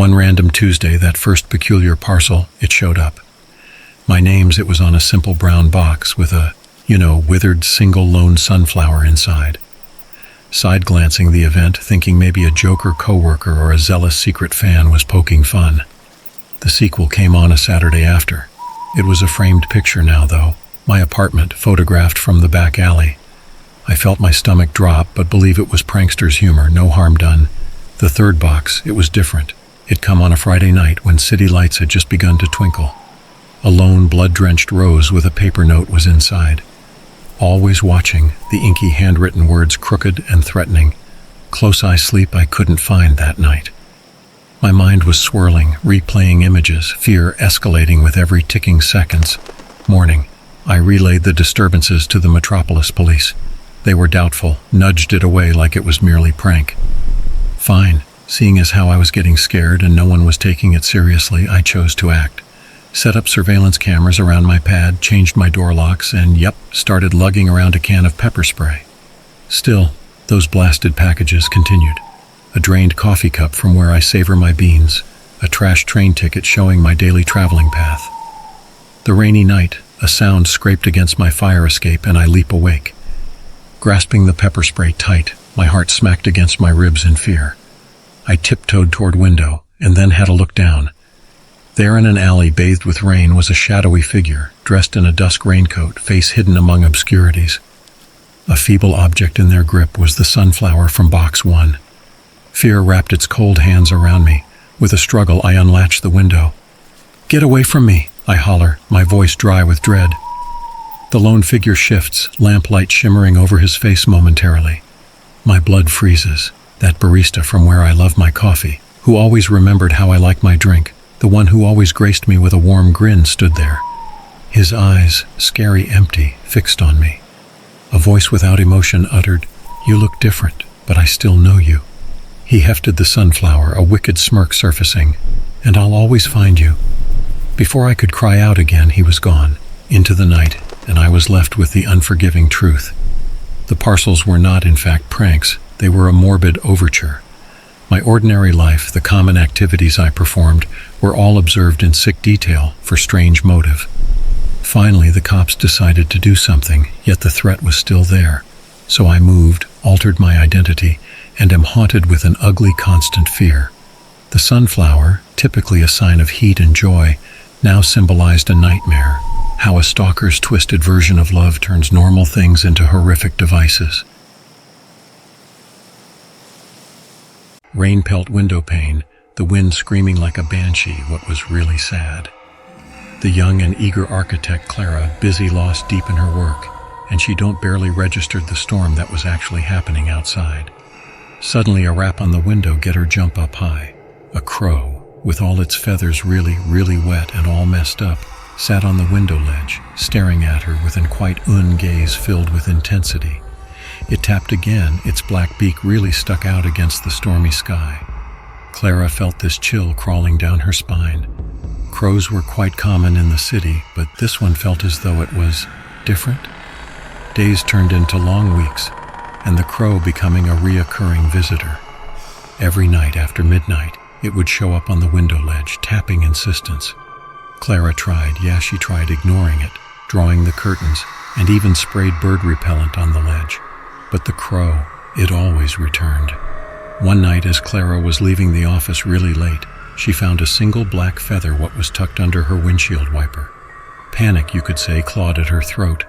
One random Tuesday, that first peculiar parcel, it showed up. My name's, it was on a simple brown box with a, withered single lone sunflower inside. Side-glancing the event, thinking maybe a joker coworker or a zealous secret fan was poking fun. The sequel came on a Saturday after. It was a framed picture now, though. My apartment, photographed from the back alley. I felt my stomach drop, but believe it was prankster's humor, no harm done. The third box, it was different. It'd come on a Friday night when city lights had just begun to twinkle. A lone, blood-drenched rose with a paper note was inside. Always watching, the inky handwritten words crooked and threatening. Close eye sleep I couldn't find that night. My mind was swirling, replaying images, fear escalating with every ticking seconds. Morning, I relayed the disturbances to the Metropolis police. They were doubtful, nudged it away like it was merely prank. Fine, seeing as how I was getting scared and no one was taking it seriously, I chose to act. Set up surveillance cameras around my pad, changed my door locks, and started lugging around a can of pepper spray. Still, those blasted packages continued. A drained coffee cup from where I savor my beans, a trashed train ticket showing my daily traveling path. The rainy night, a sound scraped against my fire escape and I leap awake. Grasping the pepper spray tight, my heart smacked against my ribs in fear. I tiptoed toward window and then had a look down. There in an alley bathed with rain was a shadowy figure, dressed in a dusk raincoat, face hidden among obscurities. A feeble object in their grip was the sunflower from box 1. Fear wrapped its cold hands around me. With a struggle, I unlatched the window. "Get away from me," I holler, my voice dry with dread. The lone figure shifts, lamplight shimmering over his face momentarily. My blood freezes. That barista from where I love my coffee, who always remembered how I like my drink, the one who always graced me with a warm grin, stood there. His eyes, scary empty, fixed on me. A voice without emotion uttered, "You look different, but I still know you." He hefted the sunflower, a wicked smirk surfacing. "And I'll always find you." Before I could cry out again, he was gone, into the night, and I was left with the unforgiving truth. The parcels were not, in fact, pranks. They were a morbid overture. My ordinary life, the common activities I performed, were all observed in sick detail for strange motive. Finally, the cops decided to do something, yet the threat was still there. So I moved, altered my identity, and am haunted with an ugly, constant fear. The sunflower, typically a sign of heat and joy, now symbolized a nightmare, how a stalker's twisted version of love turns normal things into horrific devices. Rain pelt window pane, the wind screaming like a banshee, what was really sad. The young and eager architect Clara, busy lost deep in her work, and she barely registered the storm that was actually happening outside. Suddenly a rap on the window get her jump up high. A crow, with all its feathers really, really wet and all messed up, sat on the window ledge, staring at her with an quite gaze filled with intensity. It tapped again, its black beak really stuck out against the stormy sky. Clara felt this chill crawling down her spine. Crows were quite common in the city, but this one felt as though it was different. Days turned into long weeks, and the crow becoming a reoccurring visitor. Every night after midnight, it would show up on the window ledge, tapping insistence. Clara tried, she tried ignoring it, drawing the curtains, and even sprayed bird repellent on the ledge. But the crow, it always returned. One night as Clara was leaving the office really late, she found a single black feather what was tucked under her windshield wiper. Panic, you could say, clawed at her throat.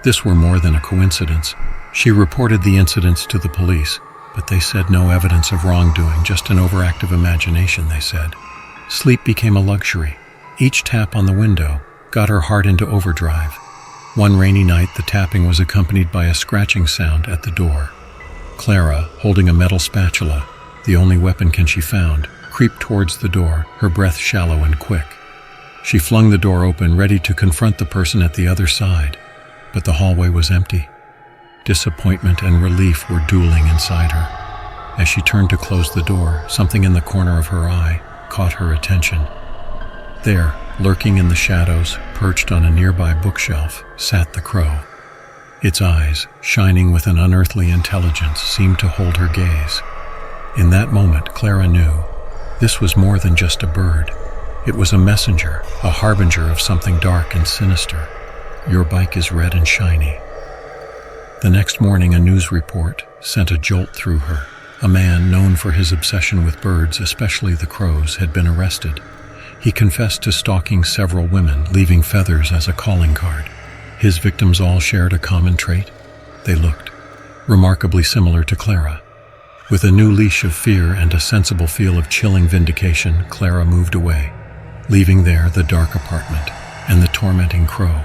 This were more than a coincidence. She reported the incidents to the police, but they said no evidence of wrongdoing, just an overactive imagination, they said. Sleep became a luxury. Each tap on the window got her heart into overdrive. One rainy night, the tapping was accompanied by a scratching sound at the door. Clara, holding a metal spatula, the only weapon she found, creeped towards the door, her breath shallow and quick. She flung the door open, ready to confront the person at the other side, but the hallway was empty. Disappointment and relief were dueling inside her. As she turned to close the door, something in the corner of her eye caught her attention. There, lurking in the shadows, perched on a nearby bookshelf, sat the crow. Its eyes, shining with an unearthly intelligence, seemed to hold her gaze. In that moment, Clara knew This was more than just a bird. It was a messenger, a harbinger of something dark and sinister. Your bike is red and shiny. The next morning, a news report sent a jolt through her. A man known for his obsession with birds, especially the crows, had been arrested. He confessed to stalking several women, leaving feathers as a calling card. His victims all shared a common trait. They looked remarkably similar to Clara. With a new leash of fear and a sensible feel of chilling vindication, Clara moved away, leaving there the dark apartment and the tormenting crow.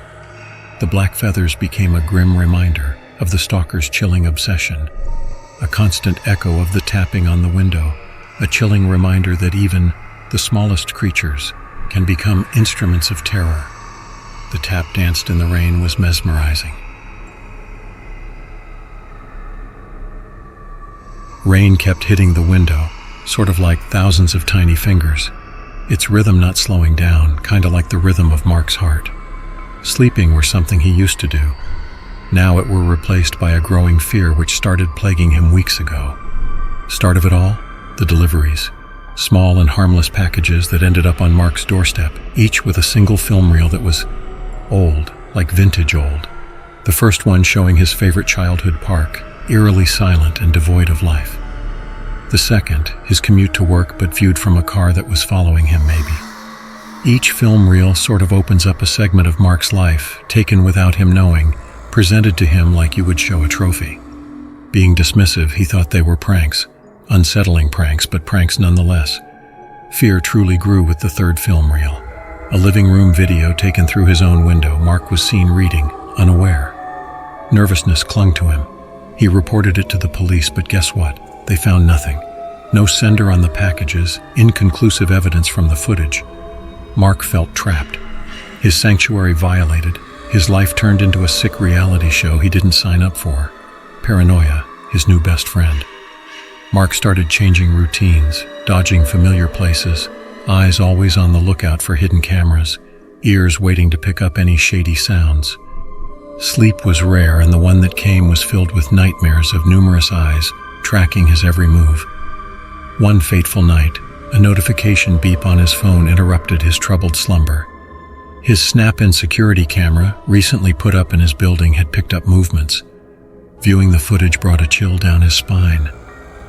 The black feathers became a grim reminder of the stalker's chilling obsession, a constant echo of the tapping on the window, a chilling reminder that even the smallest creatures can become instruments of terror. The tap danced in the rain was mesmerizing. Rain kept hitting the window, sort of like thousands of tiny fingers, its rhythm not slowing down, kind of like the rhythm of Mark's heart. Sleeping were something he used to do. Now it were replaced by a growing fear which started plaguing him weeks ago. Start of it all? The deliveries. Small and harmless packages that ended up on Mark's doorstep, each with a single film reel that was old, like vintage old. The first one showing his favorite childhood park, eerily silent and devoid of life. The second, his commute to work but viewed from a car that was following him maybe. Each film reel sort of opens up a segment of Mark's life, taken without him knowing, presented to him like you would show a trophy. Being dismissive, he thought they were pranks. Unsettling pranks, but pranks nonetheless. Fear truly grew with the third film reel. A living room video taken through his own window, Mark was seen reading, unaware. Nervousness clung to him. He reported it to the police, but guess what? They found nothing. No sender on the packages, inconclusive evidence from the footage. Mark felt trapped. His sanctuary violated. His life turned into a sick reality show he didn't sign up for. Paranoia, his new best friend. Mark started changing routines, dodging familiar places, eyes always on the lookout for hidden cameras, ears waiting to pick up any shady sounds. Sleep was rare, and the one that came was filled with nightmares of numerous eyes tracking his every move. One fateful night, a notification beep on his phone interrupted his troubled slumber. His snap-in security camera, recently put up in his building, had picked up movements. Viewing the footage brought a chill down his spine.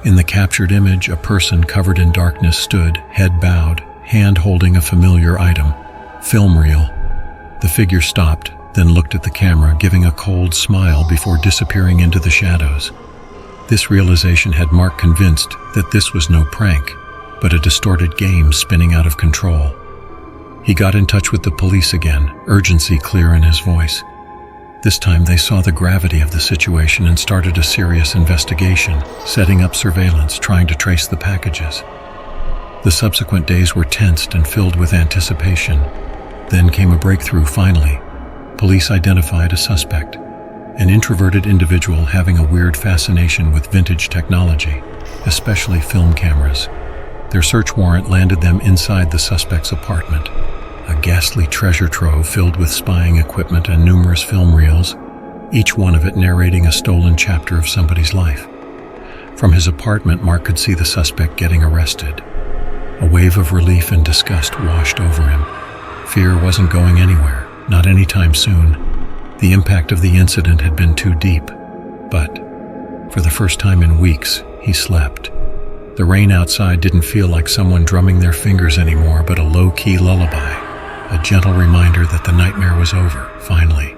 In the captured image, a person covered in darkness stood, head bowed, hand holding a familiar item. Film reel. The figure stopped, then looked at the camera, giving a cold smile before disappearing into the shadows. This realization had Mark convinced that this was no prank, but a distorted game spinning out of control. He got in touch with the police again, urgency clear in his voice. This time they saw the gravity of the situation and started a serious investigation, setting up surveillance, trying to trace the packages. The subsequent days were tensed and filled with anticipation. Then came a breakthrough finally. Police identified a suspect, an introverted individual having a weird fascination with vintage technology, especially film cameras. Their search warrant landed them inside the suspect's apartment. A ghastly treasure trove filled with spying equipment and numerous film reels, each one of it narrating a stolen chapter of somebody's life. From his apartment, Mark could see the suspect getting arrested. A wave of relief and disgust washed over him. Fear wasn't going anywhere, not anytime soon. The impact of the incident had been too deep, but for the first time in weeks, he slept. The rain outside didn't feel like someone drumming their fingers anymore, but a low-key lullaby. A gentle reminder that the nightmare was over, finally.